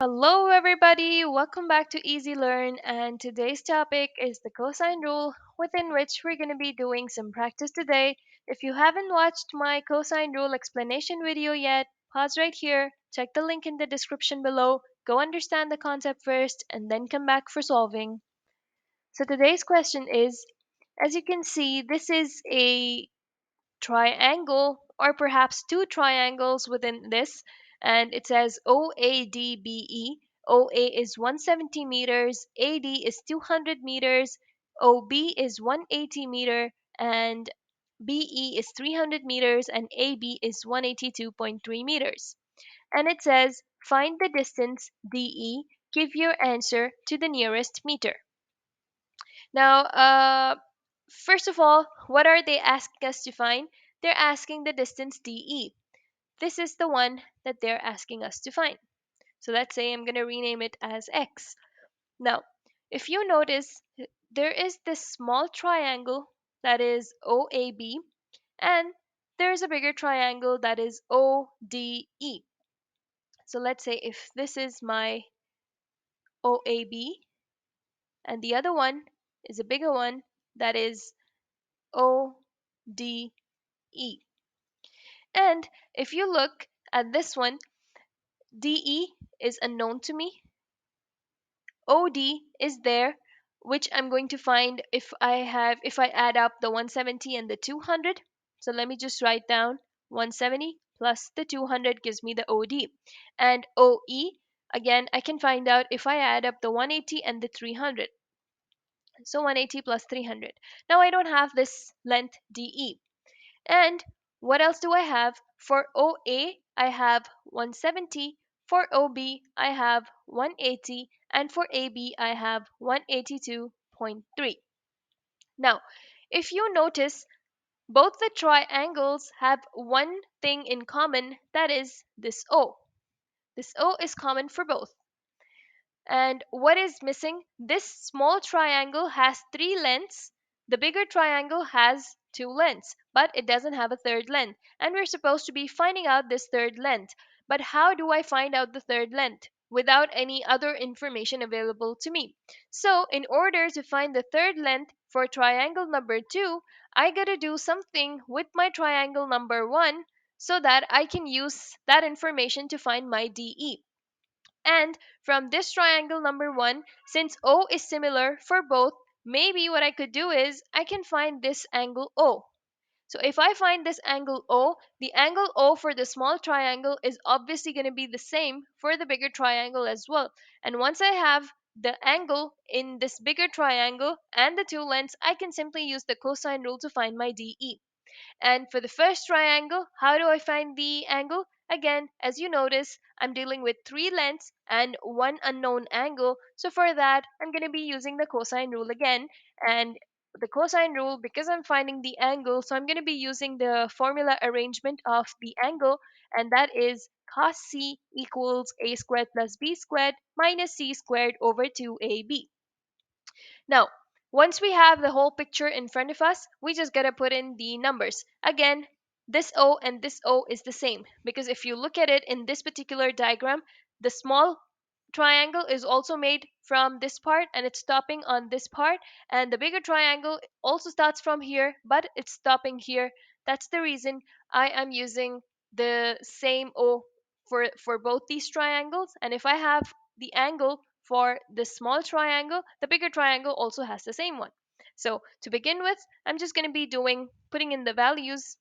Hello, everybody. Welcome back to Easy Learn. And today's topic is the cosine rule, within which we're going to be doing some practice today. If you haven't watched my cosine rule explanation video yet, pause right here, check the link in the description below, go understand the concept first, and then come back for solving. So today's question is, as you can see, this is a triangle or perhaps two triangles within this, and it says OADBE. OA is 170 meters, AD is 200 meters, OB is 180 meter, and BE is 300 meters, and AB is 182.3 meters. And it says find the distance DE, give your answer to the nearest meter. Now, first of all, what are they asking us to find? They're asking the distance DE. This is the one that they're asking us to find. So let's say I'm going to rename it as X. Now, if you notice, there is this small triangle that is OAB, and there's a bigger triangle that is ODE. So let's say if this is my OAB, and the other one is a bigger one that is ODE. And if you look at this one, DE is unknown to me. OD is there, which I'm going to find if I add up the 170 and the 200. So let me just write down 170 plus the 200 gives me the OD. And OE, again, I can find out if I add up the 180 and the 300. So 180 plus 300. Now I don't have this length DE. And what else do I have? For OA, I have 170. For OB, I have 180. And for AB, I have 182.3. Now, if you notice, both the triangles have one thing in common, that is this O. This O is common for both. And what is missing? This small triangle has three lengths. The bigger triangle has two lengths, but it doesn't have a third length. And we're supposed to be finding out this third length. But how do I find out the third length without any other information available to me? So, in order to find the third length for triangle number 2, I gotta do something with my triangle number 1 so that I can use that information to find my DE. And from this triangle number 1, since O is similar for both, maybe what I could do is I can find this angle O. So if I find this angle O, the angle O for the small triangle is obviously going to be the same for the bigger triangle as well. And once I have the angle in this bigger triangle and the two lengths, I can simply use the cosine rule to find my DE. And for the first triangle, how do I find the angle? Again, as you notice, I'm dealing with three lengths and one unknown angle. So for that, I'm going to be using the cosine rule again. And the cosine rule, because I'm finding the angle, so I'm going to be using the formula arrangement of the angle, and that is cos C equals a squared plus b squared minus c squared over 2ab. Now, once we have the whole picture in front of us, we just gotta put in the numbers. Again, this O and this O is the same because if you look at it in this particular diagram, the small triangle is also made from this part and it's stopping on this part, and the bigger triangle also starts from here but it's stopping here. That's the reason I am using the same O for both these triangles, and if I have the angle for the small triangle, the bigger triangle also has the same one. So to begin with, I'm just going to be putting in the values.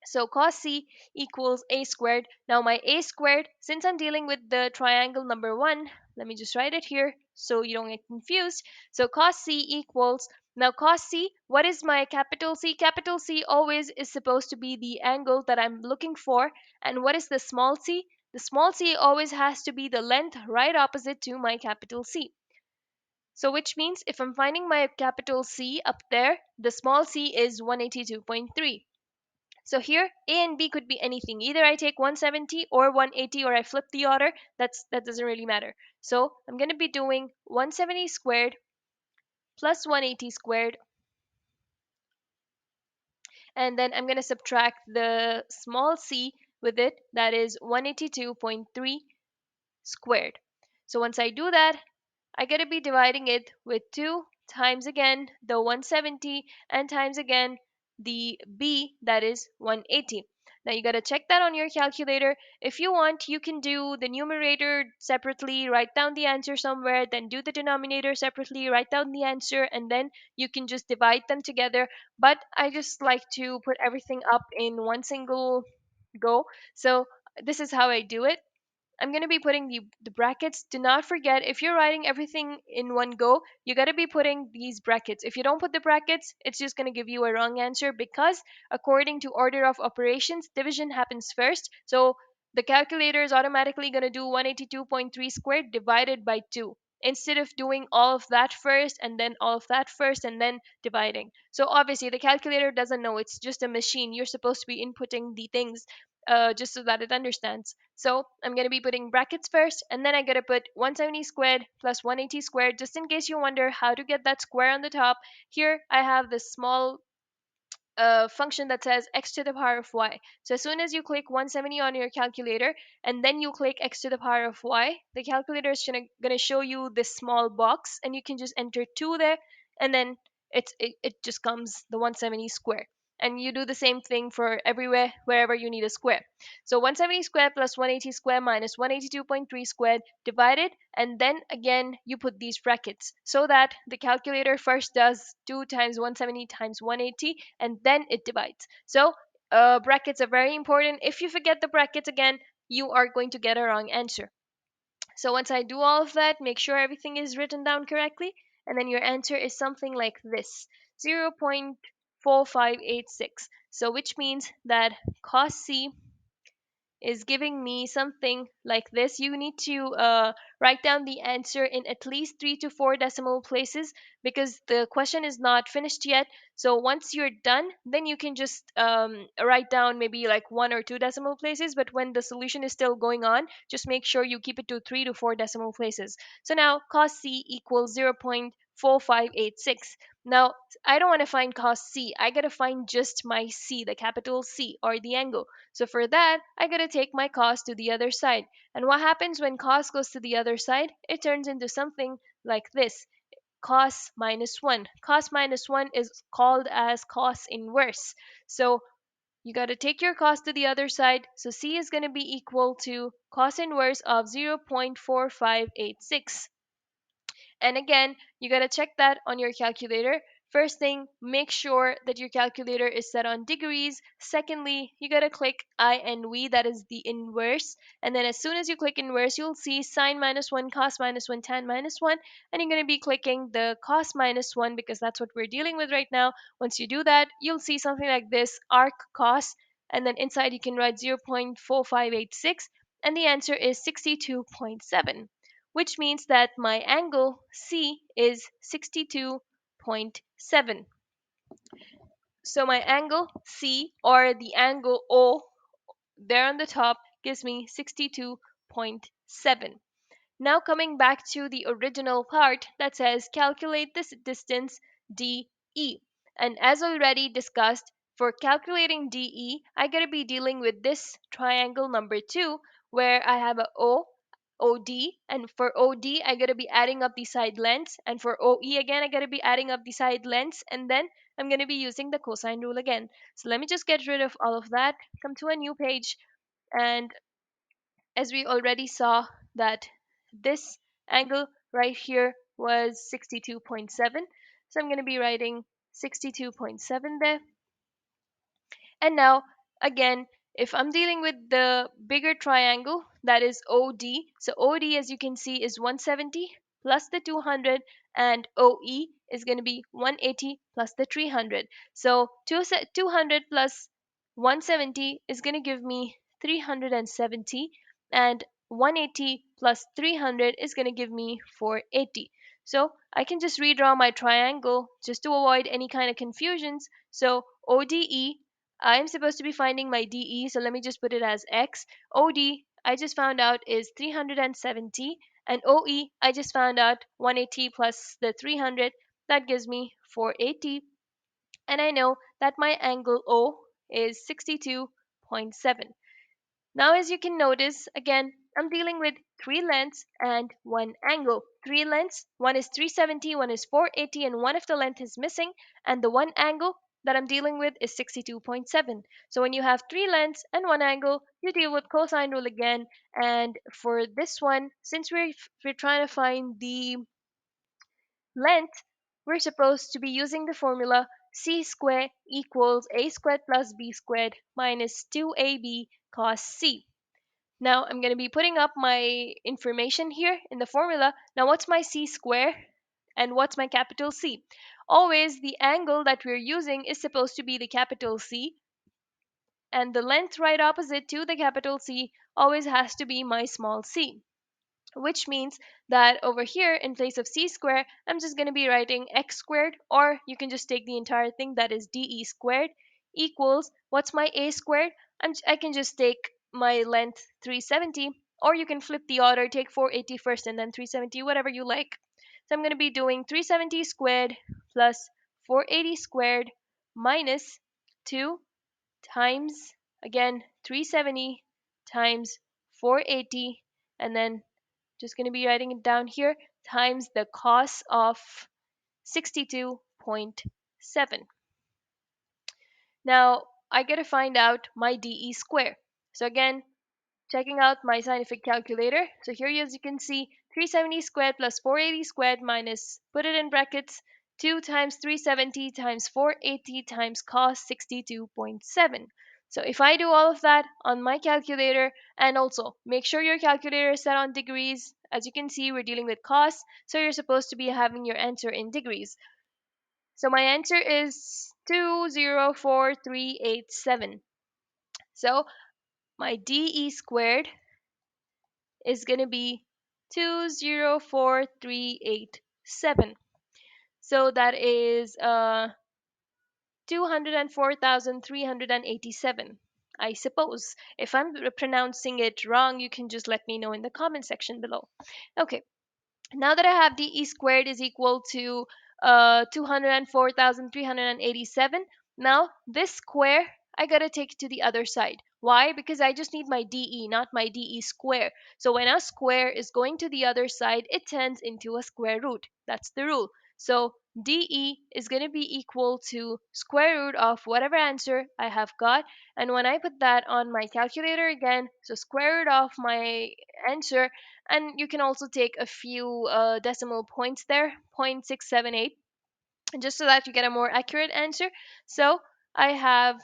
So cos C equals a squared. Now my a squared, since I'm dealing with the triangle number 1, let me just write it here so you don't get confused. So cos C equals, now cos C, what is my capital C? Capital C always is supposed to be the angle that I'm looking for. And what is the small c? The small c always has to be the length right opposite to my capital C. So which means if I'm finding my capital C up there, the small c is 182.3. So here A and B could be anything. Either I take 170 or 180 or I flip the order. That doesn't really matter. So I'm going to be doing 170 squared plus 180 squared, and then I'm going to subtract the small c with it, that is 182.3 squared. So once I do that, I gotta be dividing it with 2 times again the 170 and times again the b, that is 180. Now you gotta check that on your calculator. If you want, you can do the numerator separately, write down the answer somewhere, then do the denominator separately, write down the answer, and then you can just divide them together. But I just like to put everything up in one single go. So this is how I do it. I'm going to be putting the brackets. Do not forget, if you're writing everything in one go, you got to be putting these brackets. If you don't put the brackets, it's just going to give you a wrong answer because according to order of operations, division happens first. So the calculator is automatically going to do 182.3 squared divided by 2 instead of doing all of that first and then all of that first and then dividing. So obviously the calculator doesn't know, it's just a machine. You're supposed to be inputting the things just so that it understands. So I'm going to be putting brackets first, and then I got to put 170 squared plus 180 squared, just in case you wonder how to get that square on the top. Here I have this small function that says x to the power of y. So as soon as you click 170 on your calculator and then you click x to the power of y, the calculator is going to show you this small box, and you can just enter 2 there, and then it just comes the 170 square. And you do the same thing for everywhere wherever you need a square. So 170 squared plus 180 squared minus 182.3 squared divided, and then again you put these brackets so that the calculator first does 2 times 170 times 180 and then it divides. So brackets are very important. If you forget the brackets again, you are going to get a wrong answer. So once I do all of that, make sure everything is written down correctly, and then your answer is something like this: 0.4586. So which means that cos C is giving me something like this. You need to write down the answer in at least 3 to 4 decimal places because the question is not finished yet. So once you're done, then you can just write down maybe like 1 or 2 decimal places. But when the solution is still going on, just make sure you keep it to 3 to 4 decimal places. So now cos C equals 0.4586. Now, I don't want to find cos C. I got to find just my C, the capital C, or the angle. So for that, I gotta take my cos to the other side. And what happens when cos goes to the other side? It turns into something like this: cos minus 1. Cos minus 1 is called as cos inverse. So you gotta take your cos to the other side. So C is gonna be equal to cos inverse of 0.4586. And again, you got to check that on your calculator. First thing, make sure that your calculator is set on degrees. Secondly, you got to click I and V, that is the inverse. And then as soon as you click inverse, you'll see sine minus 1, cos minus 1, tan minus 1. And you're going to be clicking the cos minus 1 because that's what we're dealing with right now. Once you do that, you'll see something like this: arc cos. And then inside you can write 0.4586. And the answer is 62.7, which means that my angle C is 62.7. So my angle C, or the angle O there on the top, gives me 62.7. Now coming back to the original part that says calculate this distance DE. And as already discussed, for calculating DE, I gotta be dealing with this triangle number 2 where I have a OD, and for OD I gotta be adding up the side lengths, and for OE again I gotta be adding up the side lengths, and then I'm gonna be using the cosine rule again. So let me just get rid of all of that, come to a new page, and as we already saw that this angle right here was 62.7. So I'm going to be writing 62.7 there. And now, again, if I'm dealing with the bigger triangle, that is OD. So OD, as you can see, is 170 plus the 200, and OE is going to be 180 plus the 300. So 200 plus 170 is going to give me 370, and 180 plus 300 is going to give me 480. So I can just redraw my triangle just to avoid any kind of confusions. So ODE, I'm supposed to be finding my DE, so let me just put it as X. OD, I just found out, is 370, and OE, I just found out 180 plus the 300, that gives me 480. And I know that my angle O is 62.7. Now, as you can notice, again, I'm dealing with three lengths and one angle. Three lengths, one is 370, one is 480, and one of the length is missing, and the one angle that I'm dealing with is 62.7. So when you have three lengths and one angle, you deal with cosine rule again. And for this one, since we're trying to find the length, we're supposed to be using the formula c squared equals a squared plus b squared minus 2ab cos c. Now I'm going to be putting up my information here in the formula. Now what's my c square and what's my capital C? Always the angle that we're using is supposed to be the capital C, and the length right opposite to the capital C always has to be my small c, which means that over here in place of c squared, I'm just going to be writing x squared, or you can just take the entire thing, that is de squared, equals, what's my a squared? I can just take my length 370, or you can flip the order, take 480 first and then 370, whatever you like. So I'm going to be doing 370 squared plus 480 squared minus 2 times, again, 370 times 480, and then just going to be writing it down here, times the cos of 62.7. Now I got to find out my DE square. So again, checking out my scientific calculator. So here, as you can see, 370 squared plus 480 squared minus, put it in brackets, 2 times 370 times 480 times cos 62.7. So if I do all of that on my calculator, and also make sure your calculator is set on degrees. As you can see, we're dealing with cos, so you're supposed to be having your answer in degrees. So my answer is 204387. So my DE squared is going to be 204387. So that is 204,387. I suppose. If I'm pronouncing it wrong, you can just let me know in the comment section below. Okay, now that I have DE squared is equal to 204,387, now this square I gotta take to the other side. Why? Because I just need my DE, not my DE square. So when a square is going to the other side, it turns into a square root. That's the rule. So DE is going to be equal to square root of whatever answer I have got. And when I put that on my calculator again, so square root of my answer, and you can also take a few decimal points there, 0.678, just so that you get a more accurate answer. So I have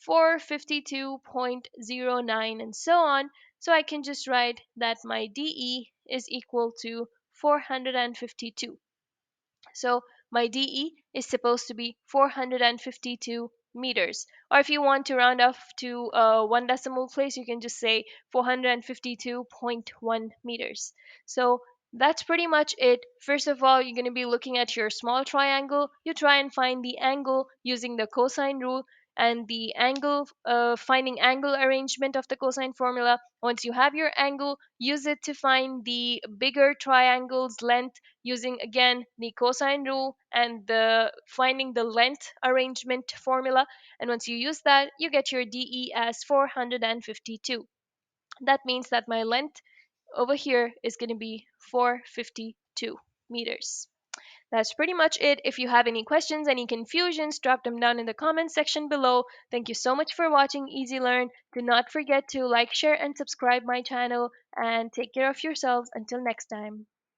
452.09 and so on. So I can just write that my DE is equal to 452. So my DE is supposed to be 452 meters. Or if you want to round off to one decimal place, you can just say 452.1 meters. So that's pretty much it. First of all, you're going to be looking at your small triangle. You try and find the angle using the cosine rule, and the angle, finding angle arrangement of the cosine formula. Once you have your angle, use it to find the bigger triangle's length using again the cosine rule and the finding the length arrangement formula. And once you use that, you get your DE as 452. That means that my length over here is going to be 452 meters. That's pretty much it. If you have any questions, any confusions, drop them down in the comment section below. Thank you so much for watching Easy Learn. Do not forget to like, share, and subscribe my channel, and take care of yourselves until next time.